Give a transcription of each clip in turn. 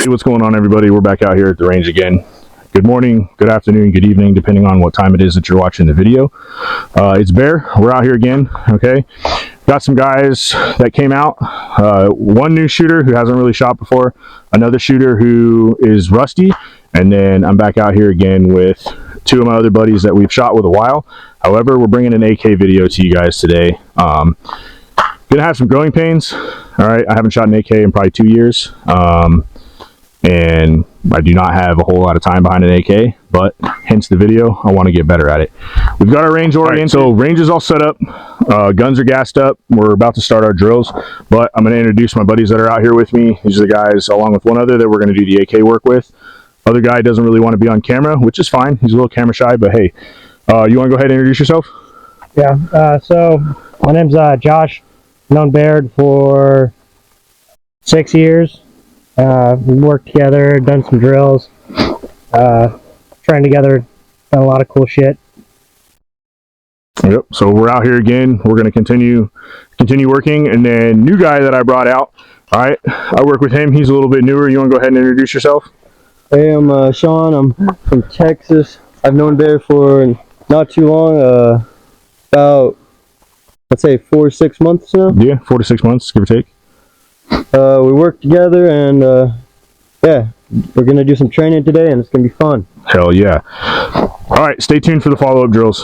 what's going on, everybody? We're back out here at the range again. Good morning, good afternoon, good evening, depending on what time it is that you're watching the video. It's Bear. We're out here again, okay? Got some guys that came out. One new shooter who hasn't really shot before, another shooter who is rusty, and then I'm back out here again with two of my other buddies that we've shot with a while. However, we're bringing an AK video to you guys today. Gonna have some growing pains. All right, I haven't shot an AK in probably 2 years. And I do not have a whole lot of time behind an AK, but hence the video, I want to get better at it. We've got our range oriented, right, so range is all set up, guns are gassed up, we're about to start our drills, but I'm going to introduce my buddies that are out here with me. These are the guys, along with one other, that we're going to do the AK work with. Other guy doesn't really want to be on camera, which is fine, he's a little camera shy, but hey, you want to go ahead and introduce yourself? Yeah, so my name's Josh, known Baird for 6 years. We worked together, done some drills, trained together, done a lot of cool shit. Yep, so we're out here again. We're going to continue working, and then new guy that I brought out. All right, I work with him. He's a little bit newer. You want to go ahead and introduce yourself? Hey, I'm Sean. I'm from Texas. I've known Bear for not too long, about, let's say 4 or 6 months now. Yeah, 4 to 6 months, give or take. We work together, and yeah, we're gonna do some training today, and it's gonna be fun. Hell yeah. All right, stay tuned for the follow-up drills.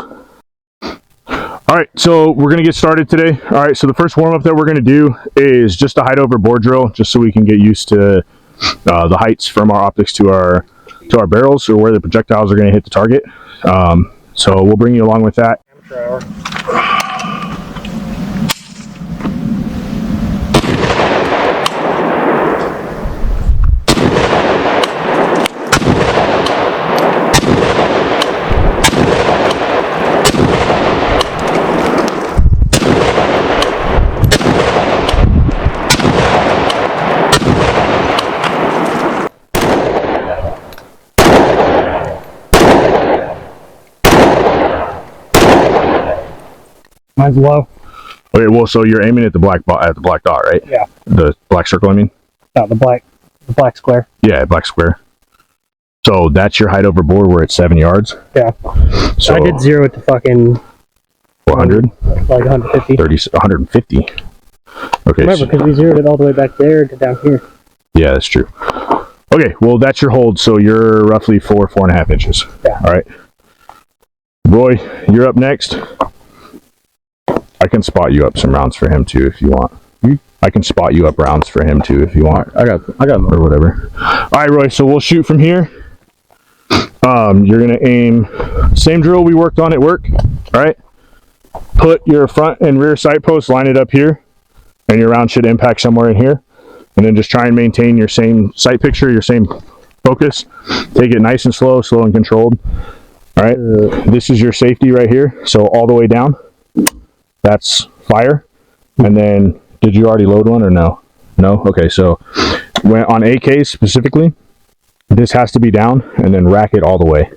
All right, so we're gonna get started today. All right, so the first warm-up that we're gonna do is just a height over bore drill, just so we can get used to the heights from our optics to our barrels, or where the projectiles are gonna hit the target. So we'll bring you along with that. Mine's low. Okay, well, so you're aiming at the black dot, right? Yeah. The black circle, I mean? No, the black square. Yeah, black square. So that's your height over bore. We're at 7 yards. Yeah. So I did 0 to fucking 100? like 150. 150. Okay. Remember, because we zeroed it all the way back there to down here. Yeah, that's true. Okay, well, that's your hold. So you're roughly 4.5 inches. Yeah. All right. Roy, you're up next. I can spot you up some rounds for him too if you want. I can spot you up rounds for him too if you want. I got or whatever. All right, Roy. So we'll shoot from here. You're gonna aim same drill we worked on at work. All right. Put your front and rear sight posts, line it up here, and your round should impact somewhere in here. And then just try and maintain your same sight picture, your same focus. Take it nice and slow and controlled. All right. This is your safety right here. So all the way down. That's fire. And then, did you already load one or no? No? Okay, so when on AKs specifically, this has to be down and then rack it all the way.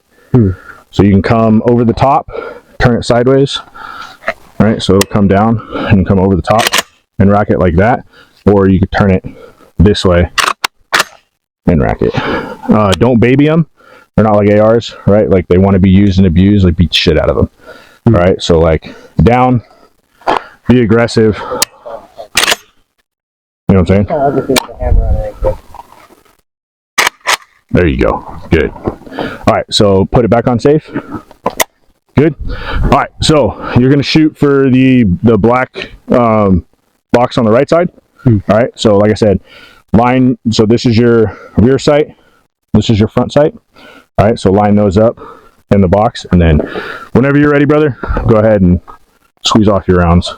So you can come over the top, turn it sideways. All right, so it'll come down and come over the top and rack it like that. Or you could turn it this way and rack it. Don't baby them. They're not like ARs, right? Like they want to be used and abused, like beat the shit out of them. All right, so like down. Be aggressive. You know what I'm saying? There you go. Good. All right, so put it back on safe. Good. All right, so you're going to shoot for the black box on the right side. All right, so like I said, line. So this is your rear sight. This is your front sight. All right, so line those up in the box, and then whenever you're ready, brother, go ahead and squeeze off your rounds.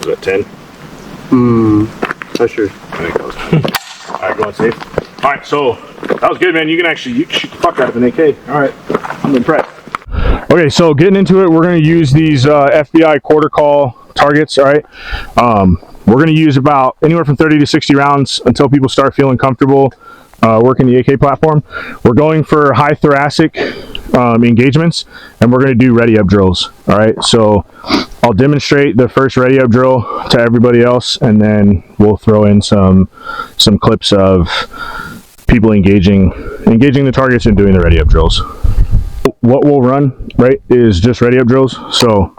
Is that 10? Not sure. I think that was 10. Alright, going safe. All right, so that was good, man. You can shoot the fuck out of an AK. All right, I'm impressed. Okay, so getting into it, we're going to use these FBI quarter call targets. All right, we're going to use about anywhere from 30 to 60 rounds until people start feeling comfortable working the AK platform. We're going for high thoracic engagements, and we're going to do ready up drills. All right, so I'll demonstrate the first ready up drill to everybody else, and then we'll throw in some clips of people engaging the targets and doing the ready up drills. What we'll run, right, is just ready up drills. So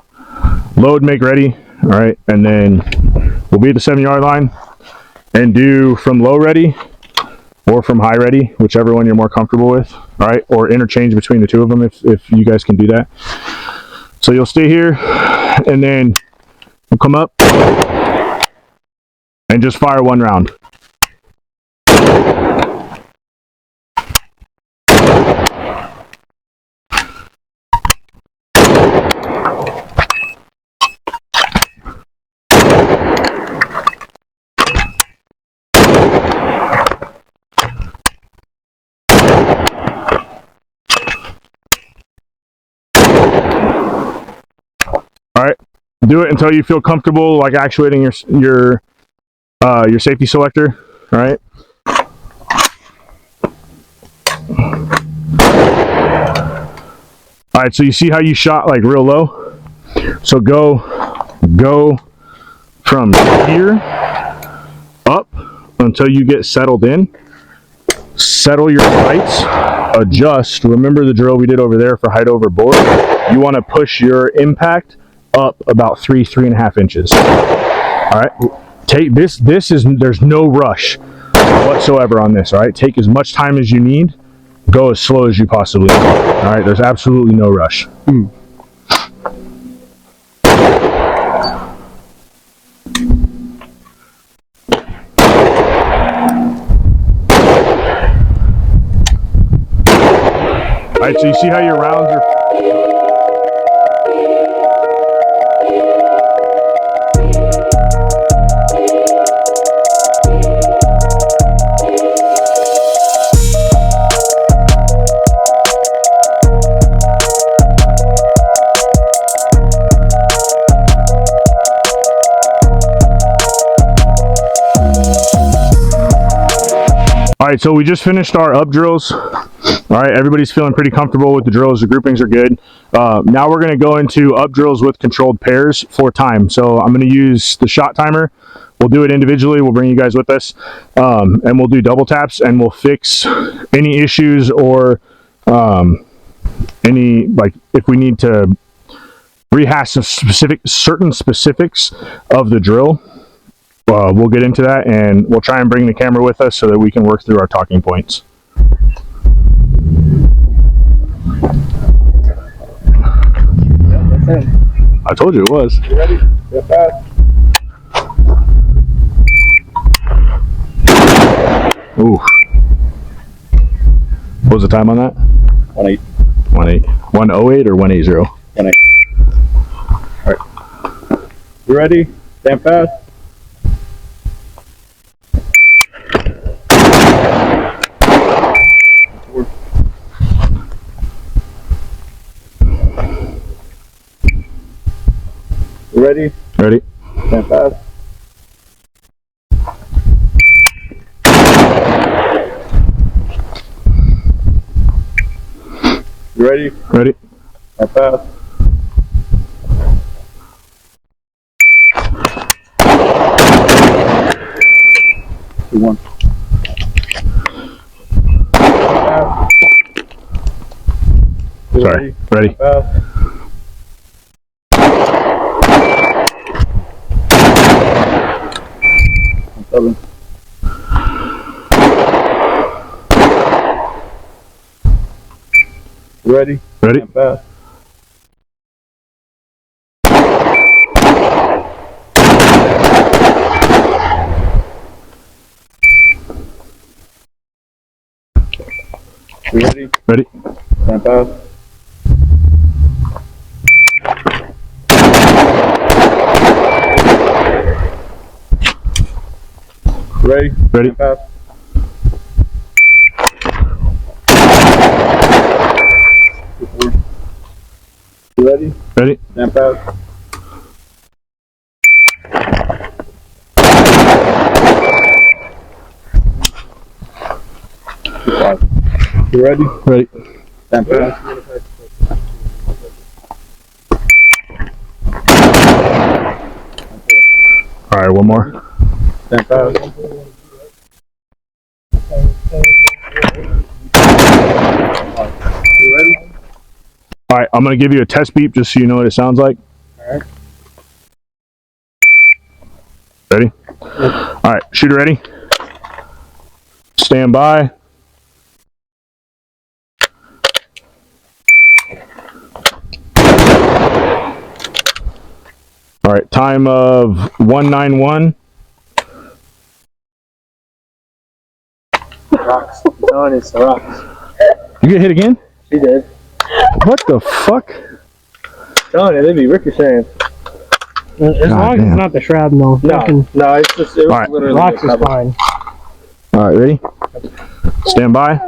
load, make ready, all right, and then we'll be at the 7-yard line and do from low ready or from high ready, whichever one you're more comfortable with, all right, or interchange between the two of them if you guys can do that. So you'll stay here, and then we'll come up and just fire one round. All right, do it until you feel comfortable, like actuating your safety selector. All right. All right, so you see how you shot like real low? So go from here up until you get settled in. Settle your sights, adjust. Remember the drill we did over there for height over board? You want to push your impact up about 3.5 inches. All right, take this. There's no rush whatsoever on this. All right, take as much time as you need. Go as slow as you possibly can. All right, there's absolutely no rush. All right, so you see how your rounds are. All right, so we just finished our up drills. All right, everybody's feeling pretty comfortable with the drills. The groupings are good. Now we're going to go into up drills with controlled pairs for time. So I'm going to use the shot timer. We'll do it individually. We'll bring you guys with us, and we'll do double taps, and we'll fix any issues or any, like, if we need to rehash some certain specifics of the drill. We'll get into that, and we'll try and bring the camera with us so that we can work through our talking points. I told you it was. You ready? Get fast. Ooh. What was the time on that? 1-8. 1-8. 1:08 or 1:80? 1-8. All right. You ready? Stand fast. You ready? Ready? Stand fast. You ready? Ready? Stand fast. Two, one. Sorry. Ready? Stand fast. Seven. You ready? Ready? Stand fast. You ready? Ready? Stand fast. Ready? Ready? Stand fast. You ready? Ready? Stamp out. You ready? Ready. Stamp out. All right, one more. Stamp out. You ready? All right, I'm gonna give you a test beep just so you know what it sounds like. All right. Ready? All right, shooter ready. Stand by. All right, time of 191. Rocks. No, it's the rocks. You get hit again? She did. What the fuck? Telling you, they'd be ricocheting. As long as damn. it's not the shrapnel. No, it's just, it was Alright. literally Rocks a is couple. fine. All right, ready? Stand by.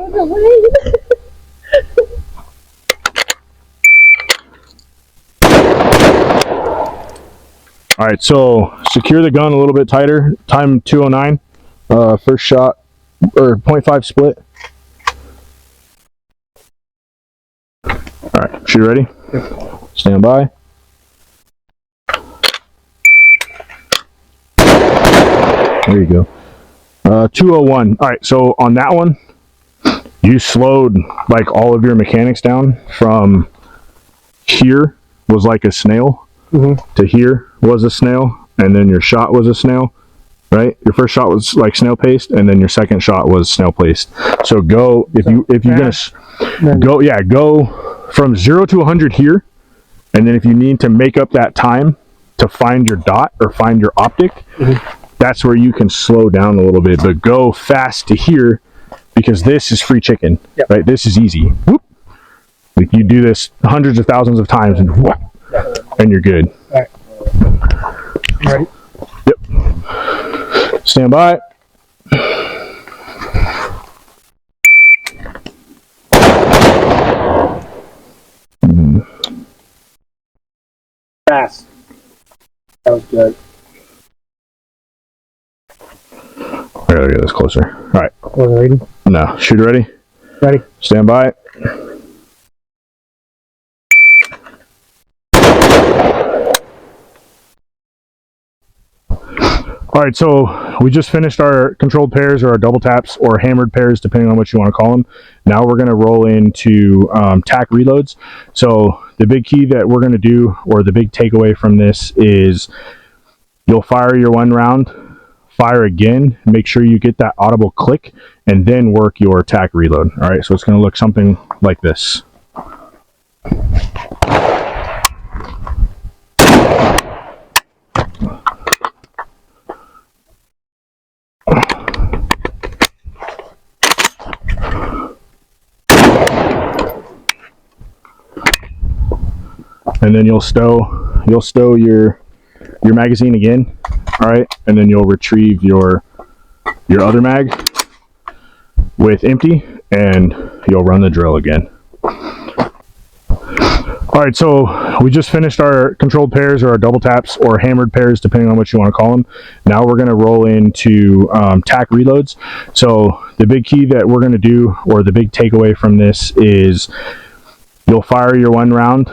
All right, so secure the gun a little bit tighter. Time 209. First shot, or 0.5 split. All right, shooter ready? Stand by. There you go. 201. All right, so on that one, you slowed like all of your mechanics down from here was like a snail to here was a snail, and then your shot was a snail, right? Your first shot was like snail paste, and then your second shot was snail paste. So go if you're gonna go from 0 to 100 here, and then if you need to make up that time to find your dot or find your optic, that's where you can slow down a little bit, but go fast to here because this is free chicken, right? This is easy. Whoop. Like you do this hundreds of thousands of times and whoop, and you're good. All right. Ready? Yep. Stand by. Fast. That was good. I gotta get this closer. All right. Ready? No. Shooter ready? Ready? Stand by. All right, so we just finished our controlled pairs or our double taps or hammered pairs, depending on what you want to call them. Now we're going to roll into tack reloads. So the big key that we're going to do, or the big takeaway from this, is you'll fire your one round, fire again, make sure you get that audible click, and then work your tack reload. All right, so it's going to look something like this. And then you'll stow your magazine again, all right, and then you'll retrieve your other mag with empty, and you'll run the drill again. All right, so we just finished our controlled pairs or our double taps or hammered pairs, depending on what you want to call them. Now we're going to roll into tack reloads. So the big key that we're going to do, or the big takeaway from this, is you'll fire your one round,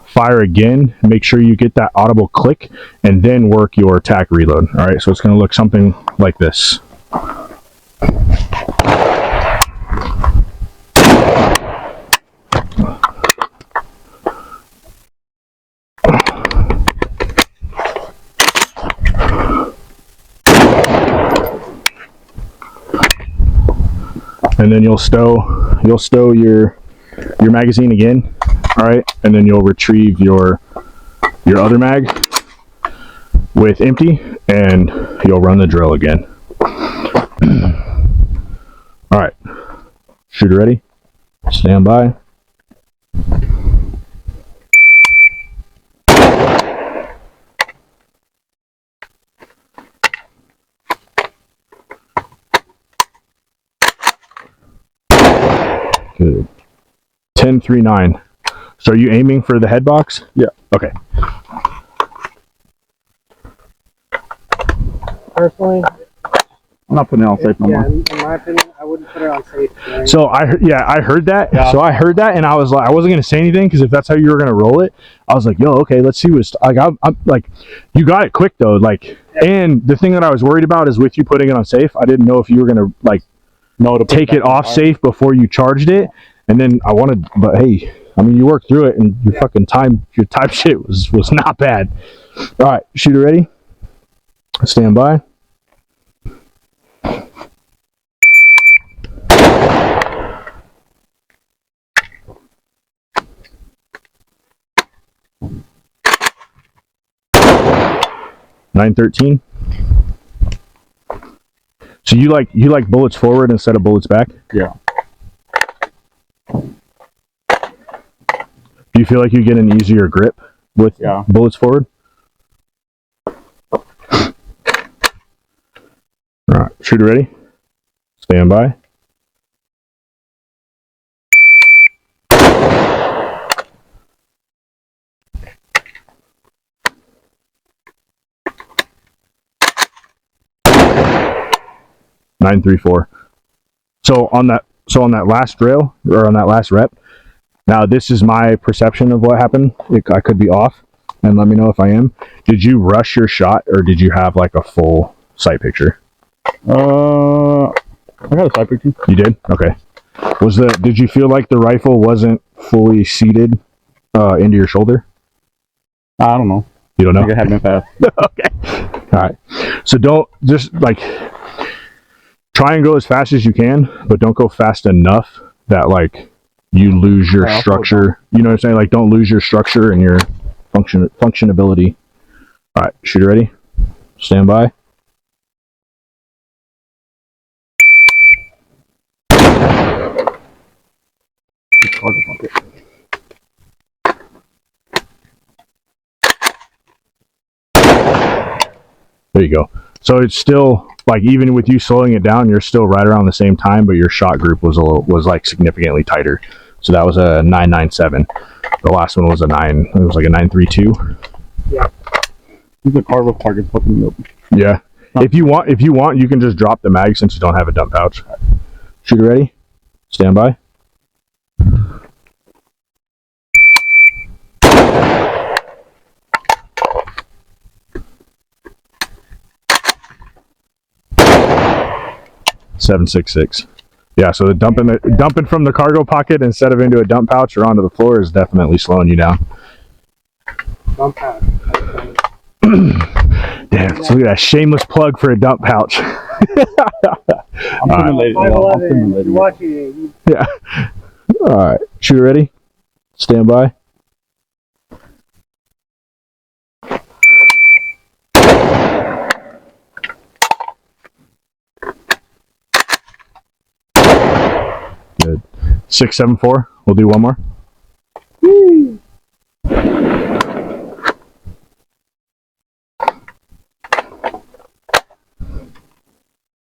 fire again, make sure you get that audible click, and then work your tack reload. All right, so it's going to look something like this. And then you'll stow your magazine again, all right, and then you'll retrieve your other mag with empty, and you'll run the drill again. All right, shooter ready, stand by. Good. 10-3-9. So are you aiming for the head box? Yeah. Okay. Personally, I'm not putting it on safe no yeah, more. in my opinion, I wouldn't put it on safe. Right? So I heard that. Yeah. So I heard that, and I was like, I wasn't gonna say anything because if that's how you were gonna roll it, I was like, yo, okay, let's see what's like. I'm like, you got it quick though. Like, and the thing that I was worried about is with you putting it on safe. I didn't know if you were gonna like To take it off safe before you charged it, and then I wanted, but hey, I mean, you worked through it, and your fucking time shit was not bad. All right, shooter ready. Stand by. .913. So you like bullets forward instead of bullets back? Yeah. Do you feel like you get an easier grip with bullets forward? All right, shooter ready. Stand by. .934. So on that last drill or on that last rep. Now this is my perception of what happened. I could be off, and let me know if I am. Did you rush your shot or did you have like a full sight picture? I got a sight picture. You did? Okay. Did you feel like the rifle wasn't fully seated into your shoulder? I don't know. You don't know? I think it had been fast. Okay. All right. So don't just like try and go as fast as you can, but don't go fast enough that like you lose your structure. You know what I'm saying? Like don't lose your structure and your functionability. All right, shooter ready. Stand by. There you go. So it's still like even with you slowing it down, you're still right around the same time, but your shot group was like significantly tighter. So that was a 997. The last one was a 9. It was like a 932. Yeah. These are cargo pockets fucking me up. Yeah. If you want, you can just drop the mag since you don't have a dump pouch. Shooter ready. Stand by. .766. Yeah, so the dumping from the cargo pocket instead of into a dump pouch or onto the floor is definitely slowing you down. Dump pouch. Damn, so look at that shameless plug for a dump pouch. I'm simulating. You're watching it. Yeah. All right, shooter ready. Stand by. Good. 674. We'll do one more. Woo.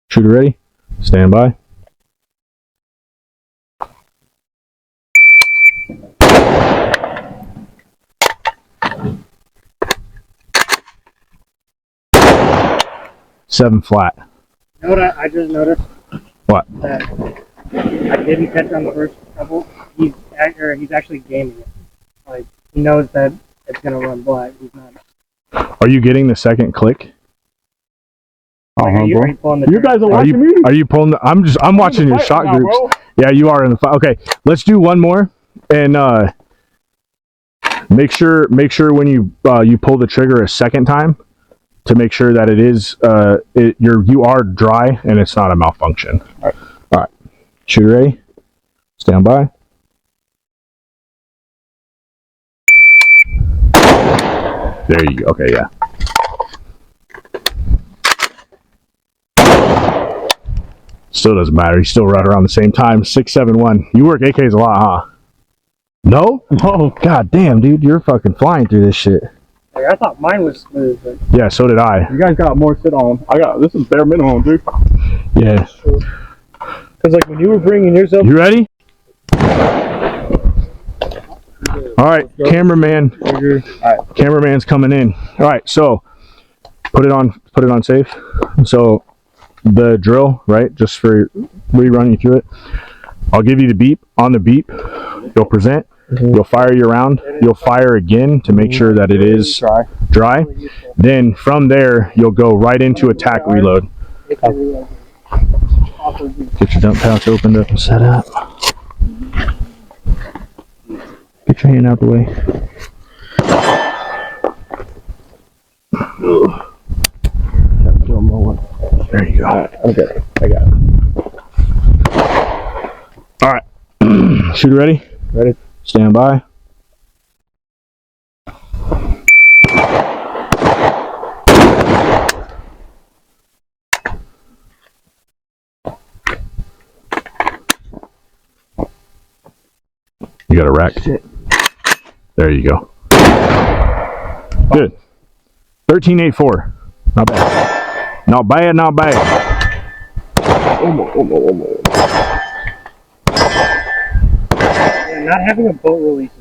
Shooter ready. Stand by. Seven flat. You know what I just noticed? What? That I didn't catch on the first couple. He's actually gaming it. Like he knows that it's gonna run black. He's not. Are you getting the second click? Like, are you pulling the You guys are trigger? watching me? Are you pulling the, I'm watching your shot now, groups. bro. Yeah, you are in the fight. Okay, let's do one more and make sure when you pull the trigger a second time to make sure that it is you are dry and it's not a malfunction. All right. Shooter ready. Stand by. There you go. Okay, yeah. Still doesn't matter. He's still right around the same time. 671. You work AKs a lot, huh? No? No. God damn, dude. You're fucking flying through this shit. Like, I thought mine was smooth, but Yeah, so did I. You guys got more sit on. This is bare minimum, dude. Yeah. because like when you were bringing yours up, You ready? All right, cameraman. Cameraman's coming in. All right, so put it on safe. So the drill, right? Just for rerunning you through it. I'll give you the beep. On the beep, you'll present. You'll fire your round. You'll fire again to make sure that it is dry. Then from there, you'll go right into attack reload. Get your dump pouch opened up and set up. Get your hand out the way. There you go. Okay, I got it. All right. Shooter ready? Ready. Stand by. You got a rack? There you go. Good. 13.84. Not bad. Not bad, not bad. Not having a boat releases.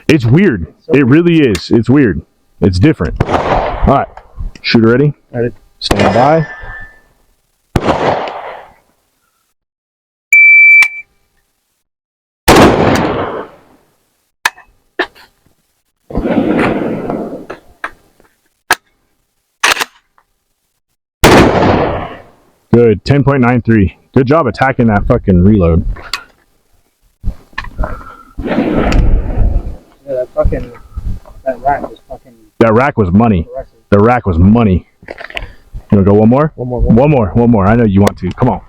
It's weird. It really is. It's weird. It's different. All right. Shooter ready? Ready. Stand by. Good. 10.93. Good job attacking that fucking reload. Yeah, that rack was fucking That rack was money. aggressive. The rack was money. You want to go one more? One more. I know you want to. Come on.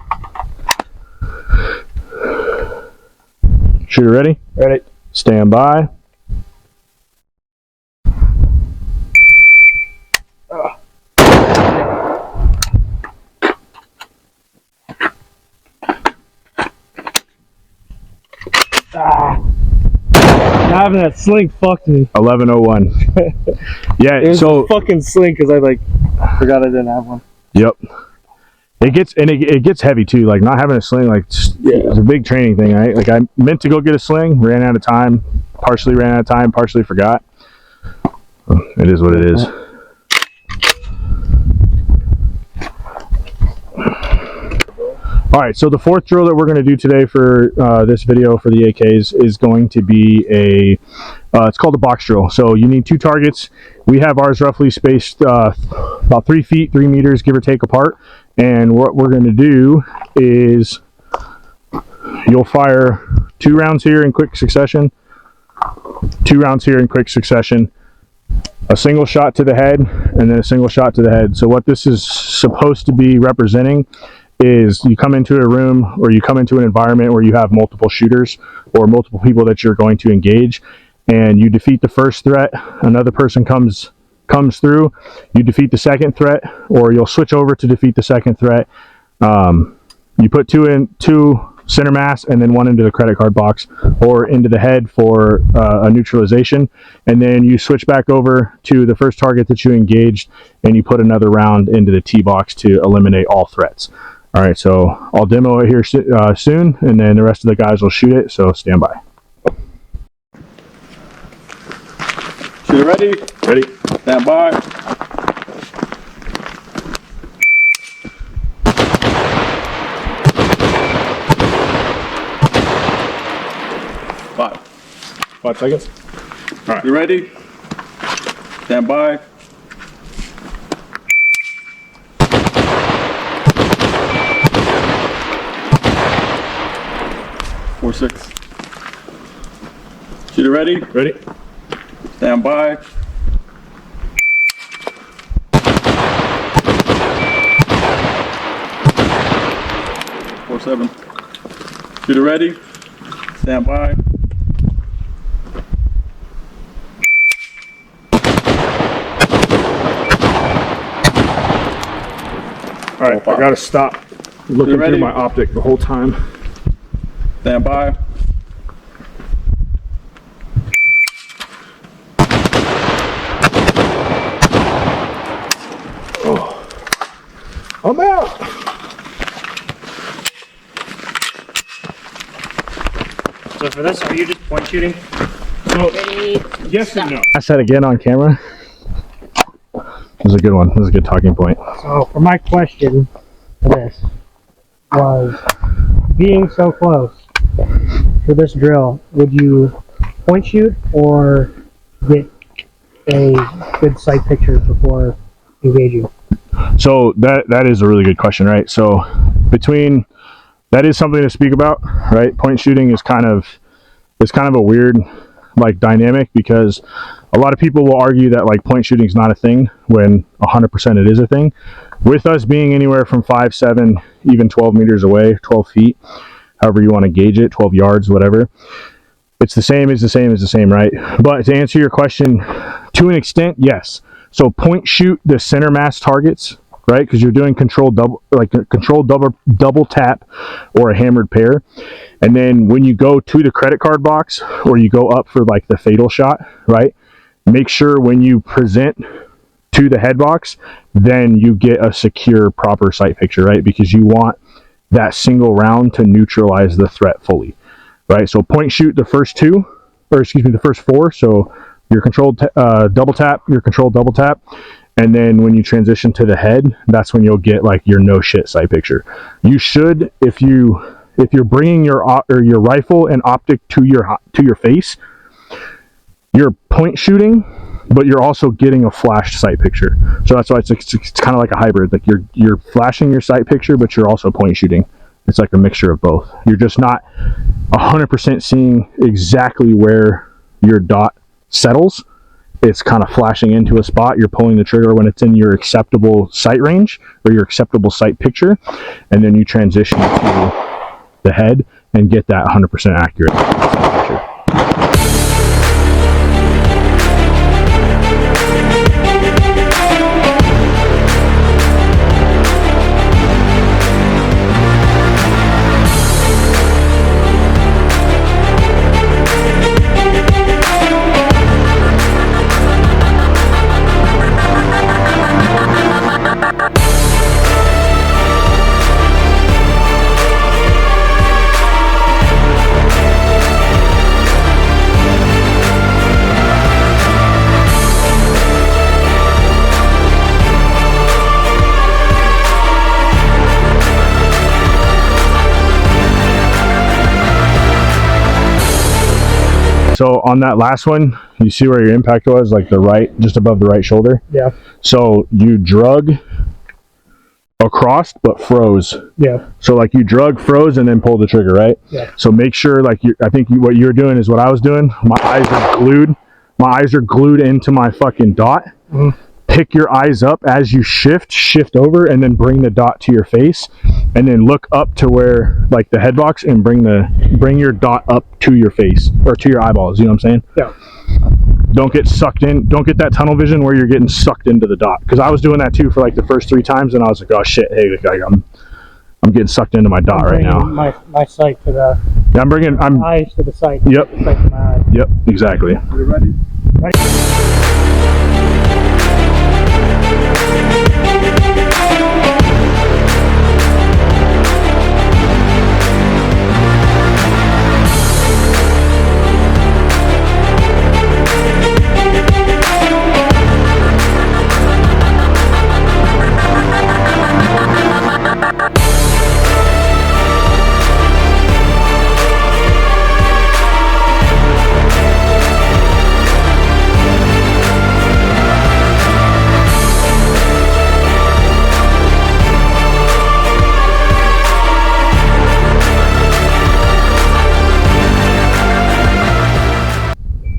Shooter ready? Ready. Stand by. Not having that sling fucked me. 11:01. Yeah. It was So a fucking sling because I forgot I didn't have one. Yep. It gets heavy too. Like not having a sling, like it's a big training thing, right? Like I meant to go get a sling, ran out of time, partially forgot. It is what it is. All right, so the fourth drill that we're going to do today for this video for the AKs is going to be it's called a box drill. So you need two targets. We have ours roughly spaced about 3 feet, 3 meters, give or take apart. And what we're going to do is you'll fire 2 rounds here in quick succession, 2 rounds here in quick succession, a single shot to the head, and then a single shot to the head. So what this is supposed to be representing is you come into a room or you come into an environment where you have multiple shooters or multiple people that you're going to engage, and you defeat the first threat, another person comes through, you defeat the second threat, or you'll switch over to defeat the second threat. You put two center mass and then 1 into the credit card box or into the head for a neutralization, and then you switch back over to the first target that you engaged and you put another round into the T box to eliminate all threats. All right, so I'll demo it here soon, and then the rest of the guys will shoot it, so stand by. Shooter ready? Ready? Stand by. Five. 5 seconds. All right. You ready? Stand by. Four, 6. Shooter ready? Ready? Stand by. Four, 7. Shooter ready? Stand by. All right, I gotta stop looking ready? through my optic the whole time. Stand by. I'm out. So for this, are you just point shooting? So, yes and no. I said again on camera. This is a good one. This is a good talking point. So, for my question for this was, being so close for this drill, would you point shoot or get a good sight picture before engaging? So that is a really good question, right? So that is something to speak about, right? Point shooting is kind of a weird like dynamic, because a lot of people will argue that like point shooting is not a thing when 100% it is a thing. With us being anywhere from 5, 7, even 12 meters away, 12 feet, however you want to gauge it, 12 yards, whatever. It's the same, right? But to answer your question, to an extent, yes. So point shoot the center mass targets, right? Because you're doing controlled double tap or a hammered pair. And then when you go to the credit card box or you go up for like the fatal shot, right? Make sure when you present to the head box, then you get a secure, proper sight picture, right? Because you want that single round to neutralize the threat fully, right? So point shoot the first the first 4. So your controlled double tap, and then when you transition to the head, that's when you'll get like your no shit sight picture. You should, if you're bringing your rifle and optic to your face, you're point shooting, but you're also getting a flashed sight picture. So that's why it's kind of like a hybrid. Like you're flashing your sight picture, but you're also point shooting. It's like a mixture of both. You're just not 100% seeing exactly where your dot settles. It's kind of flashing into a spot. You're pulling the trigger when it's in your acceptable sight range or your acceptable sight picture, and then you transition to the head and get that 100% accurate sight picture. So on that last one, you see where your impact was, like the right, just above the right shoulder? Yeah. So you drug across, but froze. Yeah. So like you drug, froze, and then pulled the trigger, right? Yeah. So make sure, like, what you're doing is what I was doing. My eyes are glued. My eyes are glued into my fucking dot. Mm-hmm. Pick your eyes up as you shift over, and then bring the dot to your face, and then look up to where, like, the head box, and bring your dot up to your face or to your eyeballs. You know what I'm saying? Yeah. Don't get sucked in. Don't get that tunnel vision where you're getting sucked into the dot. Because I was doing that too for like the first 3 times, and I was like, oh shit, hey, I'm getting sucked into my dot right now. My sight to the. Yeah, I'm eyes to the sight. Yep. The sight to my eye. Yep. Exactly. You ready? Ready?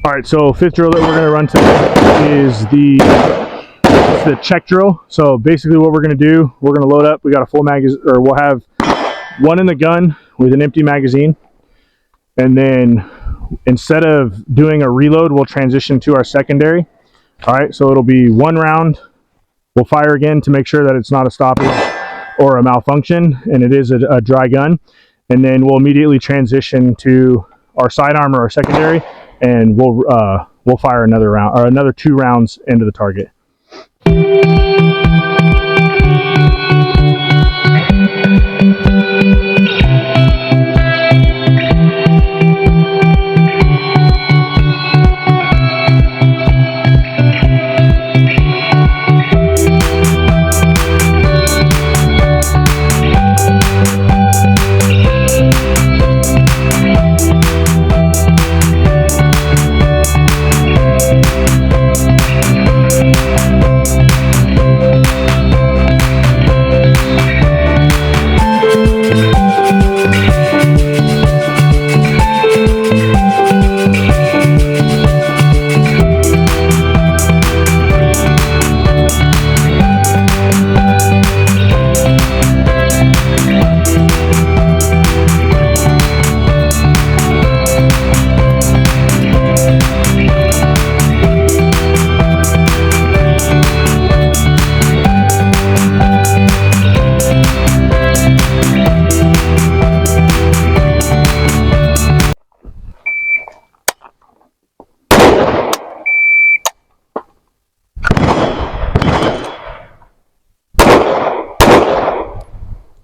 All right, so 5th drill that we're going to run today is the check drill. So basically what we're going to do, we're going to load up. We got a full magazine, or we'll have one in the gun with an empty magazine. And then instead of doing a reload, we'll transition to our secondary. All right, so it'll be 1 round. We'll fire again to make sure that it's not a stoppage or a malfunction, and it is a dry gun. And then we'll immediately transition to our sidearm or our secondary, and we'll fire another round, or another 2 rounds into the target.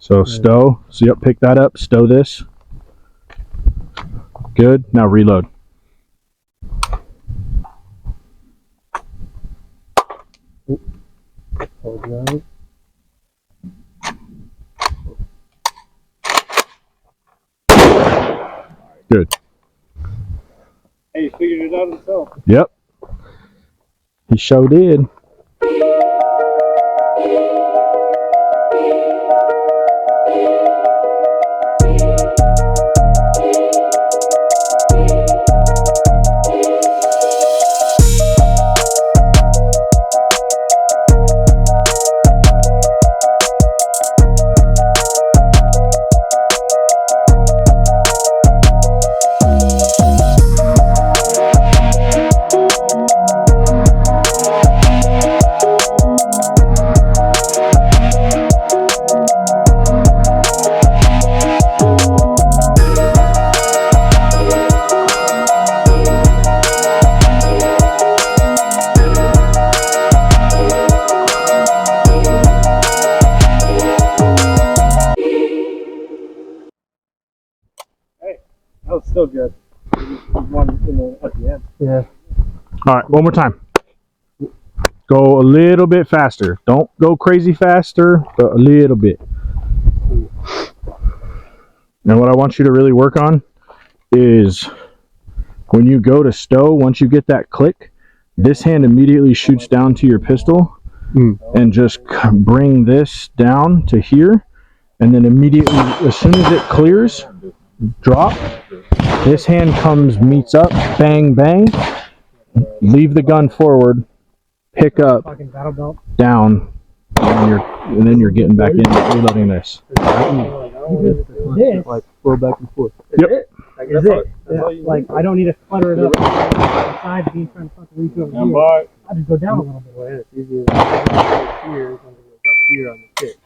So stow. So yep, pick that up. Stow this. Good. Now reload. Hold on. Good. Hey, he figured it out himself. Yep. He sure did. That was still good. One at the end. Yeah. All right, one more time. Go a little bit faster. Don't go crazy faster, but a little bit. And what I want you to really work on is when you go to stow, once you get that click, this hand immediately shoots down to your pistol and just bring this down to here. And then immediately, as soon as it clears, drop. This hand comes, meets up, bang, bang. Leave the gun forward, pick up, Fucking battle belt. down, and then you're getting back in, reloading this. This Like flow back and forth. Yep. is it. Yeah. Like, I don't need to flutter it up. Besides being trying to fucking reach over Stand here. by. I just go down a little bit. Well, yeah, it's easier to go here than it is up here on the stick.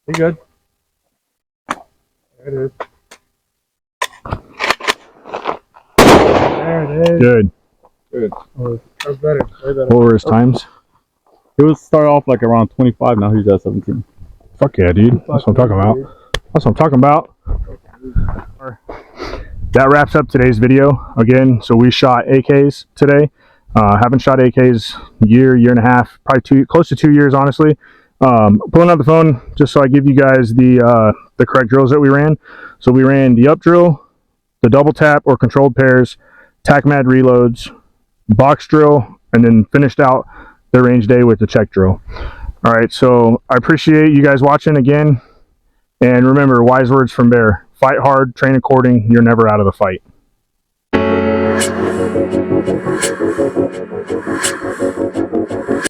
You good? There it is. There it is. Good. Oh, that's better. Way better. What were his times? He was start off like around 25. Now he's at 17. Fuck yeah, dude. That's what I'm talking about. That's what I'm talking about. That wraps up today's video. Again, so we shot AKs today. Haven't shot AKs year and a half, probably close to 2 years, honestly. Pulling out the phone just so I give you guys the correct drills that we ran. So we ran the up drill, the double tap or controlled pairs, TAC-MAD reloads, box drill, and then finished out the range day with the check drill. All right, so I appreciate you guys watching again. And remember, wise words from Bear: fight hard, train according, you're never out of the fight.